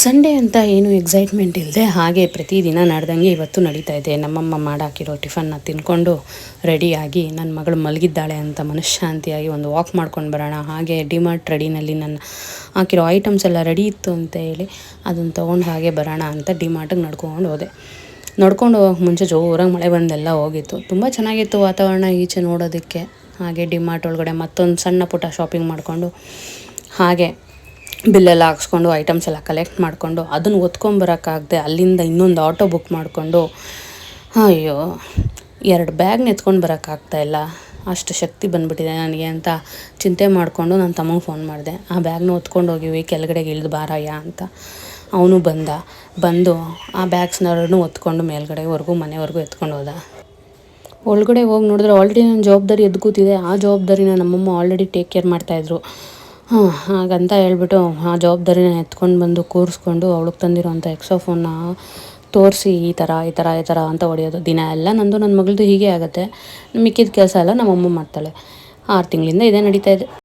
Sunday ಅಂತ ಏನು excitement ಇಲ್ಲದೆ ಹಾಗೆ ಪ್ರತಿದಿನ ನಡೆದಂಗೆ ಇವತ್ತು ನಡೀತಾ ಇದೆ. ನಮ್ಮಮ್ಮ ಮಾಡಾಕಿರೋ ಟಿಫನ್ನ ತಿಂದ್ಕೊಂಡು ರೆಡಿಯಾಗಿ ನನ್ನ ಮಗಳು ಮಲಗಿದ್ದಾಳೆ ಅಂತ ಮನಃಶಾಂತಿಯಾಗಿ ಒಂದು ವಾಕ್ ಮಾಡ್ಕೊಂಡು ಬರೋಣ, ಹಾಗೆ ಡಿಮಾರ್ಟ್ ರೆಡಿನಲ್ಲಿ ನನ್ನ ಹಾಕಿರೋ ಐಟಮ್ಸ್ ಎಲ್ಲ ರೆಡಿ ಇತ್ತು ಅಂತ ಹೇಳಿ ಅದನ್ನು ತೊಗೊಂಡು ಹಾಗೆ ಬರೋಣ ಅಂತ ಡಿಮಾರ್ಟಿಗೆ ನಡ್ಕೊಂಡು ಹೋದೆ. ನಡ್ಕೊಂಡು ಹೋಗೋಕೆ ಮುಂಚೆ ಜೋರಾಗಿ ಮಳೆ ಬಂದೆಲ್ಲ ಹೋಗಿತ್ತು. ತುಂಬ ಚೆನ್ನಾಗಿತ್ತು ವಾತಾವರಣ ಈಚೆ ನೋಡೋದಕ್ಕೆ. ಹಾಗೆ ಡಿಮಾರ್ಟ್ ಒಳಗಡೆ ಮತ್ತೊಂದು ಸಣ್ಣ ಪುಟ್ಟ ಶಾಪಿಂಗ್ ಮಾಡಿಕೊಂಡು ಹಾಗೆ ಬಿಲ್ಲೆಲ್ಲ ಹಾಕ್ಸ್ಕೊಂಡು ಐಟಮ್ಸ್ ಎಲ್ಲ ಕಲೆಕ್ಟ್ ಮಾಡಿಕೊಂಡು ಅದನ್ನು ಒತ್ಕೊಂಬರೋಕ್ಕಾಗದೆ ಅಲ್ಲಿಂದ ಇನ್ನೊಂದು ಆಟೋ ಬುಕ್ ಮಾಡಿಕೊಂಡು ಅಯ್ಯೋ 2 ಬ್ಯಾಗ್ನ ಎತ್ಕೊಂಡು ಬರೋಕ್ಕಾಗ್ತಾಯಿಲ್ಲ, ಅಷ್ಟು ಶಕ್ತಿ ಬಂದುಬಿಟ್ಟಿದೆ ನನಗೆ ಅಂತ ಚಿಂತೆ ಮಾಡಿಕೊಂಡು ನನ್ನ ತಮ್ಮಗೆ ಫೋನ್ ಮಾಡಿದೆ. ಆ ಬ್ಯಾಗ್ನ ಹೊತ್ಕೊಂಡು ಹೋಗಿವಿ, ಕೆಳಗಡೆಗೆ ಇಳಿದು ಬಾರಯ್ಯ ಅಂತ. ಅವನು ಬಂದು ಆ ಬ್ಯಾಗ್ಸ್ನವ್ರನ್ನೂ ಹೊತ್ಕೊಂಡು ಮೇಲ್ಗಡೆವರೆಗೂ ಮನೆವರೆಗೂ ಎತ್ಕೊಂಡು ಹೋದ. ಒಳಗಡೆ ಹೋಗಿ ನೋಡಿದ್ರೆ ಆಲ್ರೆಡಿ ನನ್ನ ಜವಾಬ್ದಾರಿ ಎದ್ದು ಕೂತಿದೆ. ಆ ಜವಾಬ್ದಾರಿನ ನಮ್ಮಮ್ಮ ಆಲ್ರೆಡಿ ಟೇಕ್ ಕೇರ್ ಮಾಡ್ತಾಯಿದ್ರು. ಹಾಗಂತ ಹೇಳ್ಬಿಟ್ಟು ಆ ಜವಾಬ್ದಾರಿನ ಎತ್ಕೊಂಡು ಬಂದು ಕೂರಿಸ್ಕೊಂಡು ಅವಳಿಗೆ ತಂದಿರೋಂಥ ಎಕ್ಸೋಫೋನ್ನ ತೋರಿಸಿ ಈ ಥರ ಅಂತ ಹೊಡೆಯೋದು. ದಿನ ಎಲ್ಲ ನಂದು ನನ್ನ ಮಗಳದು ಹೀಗೆ ಆಗುತ್ತೆ. ಮಿಕ್ಕಿದ ಕೆಲಸ ಎಲ್ಲ ನಮ್ಮಮ್ಮ ಮಾಡ್ತಾಳೆ. 6 ತಿಂಗಳಿಂದ ಇದೇ ನಡೀತಾ ಇದೆ.